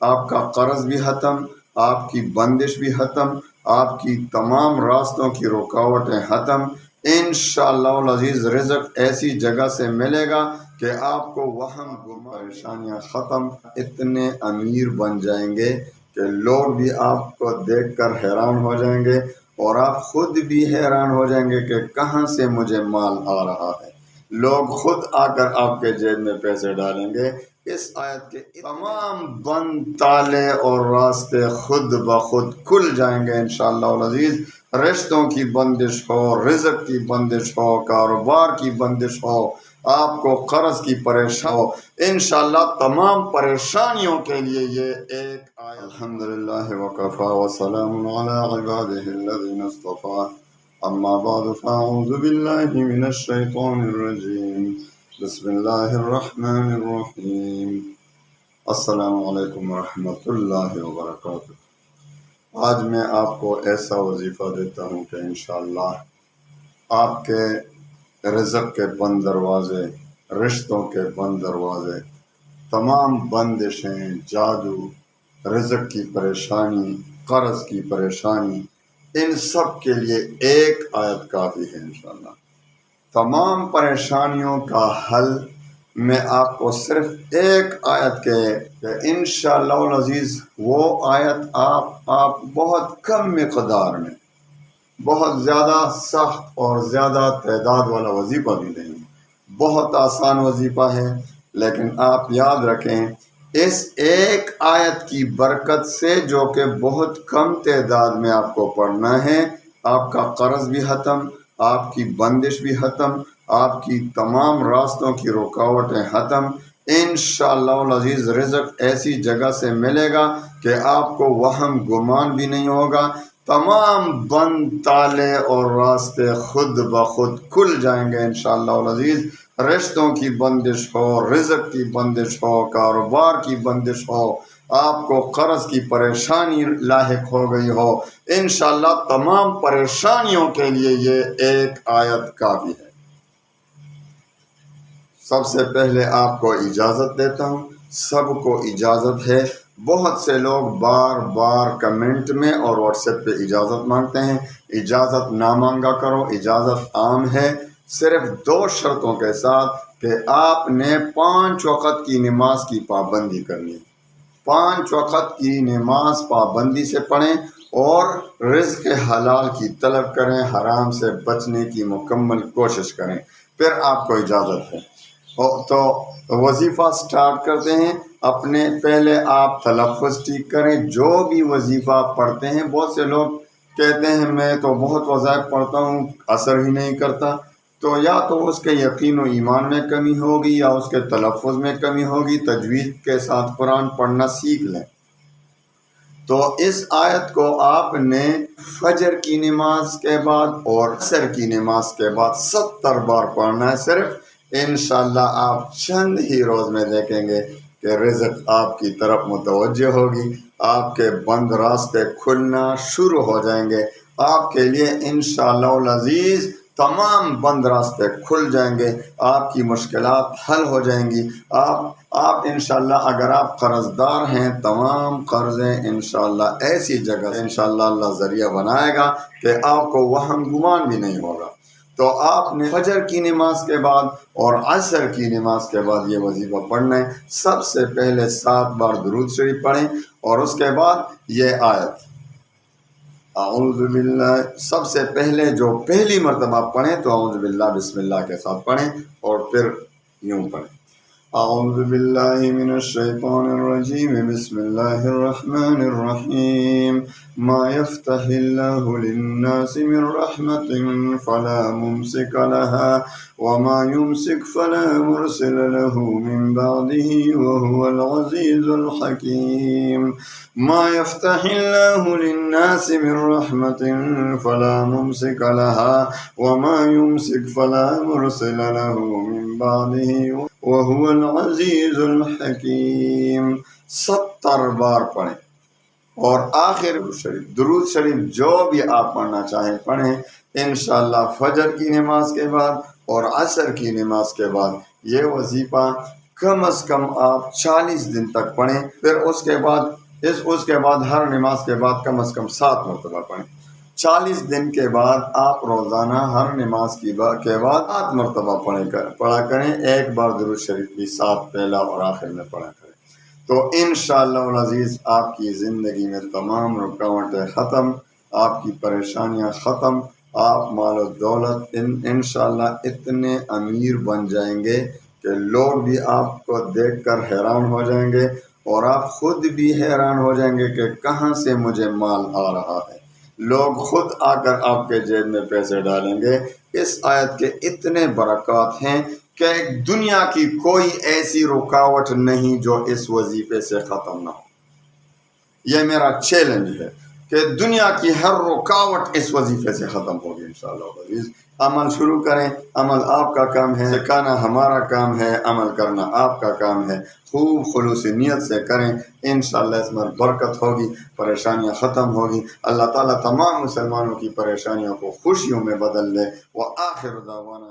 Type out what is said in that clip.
آپ کا قرض بھی ختم، آپ کی بندش بھی ختم، آپ کی تمام راستوں کی رکاوٹیں ختم۔ انشاءاللہ العزیز رزق ایسی جگہ سے ملے گا کہ آپ کو وہم پریشانیاں ختم، اتنے امیر بن جائیں گے کہ لوگ بھی آپ کو دیکھ کر حیران ہو جائیں گے، اور آپ خود بھی حیران ہو جائیں گے کہ کہاں سے مجھے مال آ رہا ہے۔ لوگ خود آ کر آپ کے جیب میں پیسے ڈالیں گے۔ اس آیت کے تمام بند تالے اور راستے خود بخود کھل جائیں گے انشاءاللہ العزیز۔ رشتوں کی بندش ہو، رزق کی بندش ہو، کاروبار کی بندش ہو، آپ کو قرض کی پریشان ہو، انشاءاللہ تمام پریشانیوں کے لیے یہ ایک آیت۔ الحمدللہ وکفا وسلام علی عبادہ الذین اصطفی، اما بعد فاعوذ باللہ من الشیطان الرجیم، بسم اللہ الرحمن الرحیم۔ السلام علیکم ورحمۃ اللہ وبرکاتہ۔ آج میں آپ کو ایسا وظیفہ دیتا ہوں کہ انشاءاللہ آپ کے رزق کے بند دروازے، رشتوں کے بند دروازے، تمام بندشیں، جادو، رزق کی پریشانی، قرض کی پریشانی، ان سب کے لیے ایک آیت کافی ہے انشاءاللہ۔ تمام پریشانیوں کا حل میں آپ کو صرف ایک آیت کہ انشاءاللہ العزیز وہ آیت آپ بہت کم مقدار میں، بہت زیادہ سخت اور زیادہ تعداد والا وظیفہ بھی نہیں، بہت آسان وظیفہ ہے، لیکن آپ یاد رکھیں اس ایک آیت کی برکت سے، جو کہ بہت کم تعداد میں آپ کو پڑھنا ہے، آپ کا قرض بھی ختم، آپ کی بندش بھی ختم، آپ کی تمام راستوں کی رکاوٹیں ختم۔ انشاءاللہ العزیز رزق ایسی جگہ سے ملے گا کہ آپ کو وہم گمان بھی نہیں ہوگا۔ تمام بند تالے اور راستے خود بخود کھل جائیں گے انشاءاللہ العزیز۔ رشتوں کی بندش ہو، رزق کی بندش ہو، کاروبار کی بندش ہو، آپ کو قرض کی پریشانی لاحق ہو گئی ہو، انشاءاللہ تمام پریشانیوں کے لیے یہ ایک آیت کافی ہے۔ سب سے پہلے آپ کو اجازت دیتا ہوں، سب کو اجازت ہے، بہت سے لوگ بار بار کمنٹ میں اور واٹس ایپ پہ اجازت مانگتے ہیں۔ اجازت نہ مانگا کرو، اجازت عام ہے، صرف 2 شرطوں کے ساتھ کہ آپ نے 5 وقت کی نماز کی پابندی کرنی ہے۔ 5 وقت کی نماز پابندی سے پڑھیں اور رزق حلال کی طلب کریں، حرام سے بچنے کی مکمل کوشش کریں، پھر آپ کو اجازت ہے۔ تو وظیفہ سٹارٹ کرتے ہیں۔ اپنے پہلے آپ تلفظ ٹھیک کریں، جو بھی وظیفہ پڑھتے ہیں۔ بہت سے لوگ کہتے ہیں میں تو بہت وظائف پڑھتا ہوں، اثر ہی نہیں کرتا، تو یا تو اس کے یقین و ایمان میں کمی ہوگی یا اس کے تلفظ میں کمی ہوگی۔ تجوید کے ساتھ قرآن پڑھنا سیکھ لیں۔ تو اس آیت کو آپ نے فجر کی نماز کے بعد اور عصر کی نماز کے بعد 70 بار پڑھنا ہے صرف۔ انشاءاللہ آپ چند ہی روز میں دیکھیں گے کہ رزق آپ کی طرف متوجہ ہوگی، آپ کے بند راستے کھلنا شروع ہو جائیں گے۔ آپ کے لیے انشاءاللہ العزیز تمام بند راستے کھل جائیں گے، آپ کی مشکلات حل ہو جائیں گی۔ آپ انشاءاللہ اگر آپ قرض دار ہیں، تمام قرضیں انشاءاللہ ایسی جگہ انشاءاللہ اللہ ذریعہ بنائے گا کہ آپ کو وہم گمان بھی نہیں ہوگا۔ تو آپ نے فجر کی نماز کے بعد اور عصر کی نماز کے بعد یہ وظیفہ پڑھنا ہے۔ سب سے پہلے 7 بار درود شریف پڑھیں اور اس کے بعد یہ آیت اعوذ باللہ، سب سے پہلے جو پہلی مرتبہ پڑھیں تو اعوذ باللہ بسم اللہ کے ساتھ پڑھیں اور پھر یوں پڑھیں، اعوذ باللہ من الشیطان الرجیم، بسم اللہ الرحمن الرحیم، ما یفتح اللہ للناس من رحمت فلا ممسک لها وما يمسك فلا مرسل له من بعده وهو العزيز الحكيم۔ ما يفتح الله للناس من رحمة فلا ممسك لها وما يمسك فلا مرسل له من بعده وهو العزيز الحكيم۔ 70 بار پڑھیں اور آخر درود شریف جو بھی آپ پڑھنا چاہیں پڑھیں۔ انشاءاللہ فجر کی نماز کے بعد اور عصر کی نماز کے بعد یہ وظیفہ کم از کم آپ 40 دن تک پڑھیں. پھر اس کے بعد ہر نماز کے بعد کم از کم 7 مرتبہ پڑھیں. 40 دن کے بعد آپ روزانہ ہر نماز کے بعد 7 مرتبہ پڑھا کریں. ایک بار درود شریف بھی 7 پہلا اور آخر میں پڑھا کریں. تو انشاءاللہ العزیز آپ کی زندگی میں تمام رکاوٹیں ختم، آپ کی پریشانیاں ختم، آپ مال و دولت انشاءاللہ اتنے امیر بن جائیں گے کہ لوگ بھی آپ کو دیکھ کر حیران ہو جائیں گے، اور آپ خود بھی حیران ہو جائیں گے کہ کہاں سے مجھے مال آ رہا ہے. لوگ خود آ کر آپ کے جیب میں پیسے ڈالیں گے. اس آیت کے اتنے برکات ہیں کہ دنیا کی کوئی ایسی رکاوٹ نہیں جو اس وظیفے سے ختم نہ ہو. یہ میرا چیلنج ہے کہ دنیا کی ہر رکاوٹ اس وظیفے سے ختم ہوگی انشاءاللہ عزیز. عمل شروع کریں. عمل آپ کا کام ہے، سکھانا ہمارا کام ہے، عمل کرنا آپ کا کام ہے. خوب خلوص نیت سے کریں، انشاءاللہ اس میں برکت ہوگی، پریشانیاں ختم ہوگی. اللہ تعالیٰ تمام مسلمانوں کی پریشانیوں کو خوشیوں میں بدل دے. وآخر دعوانا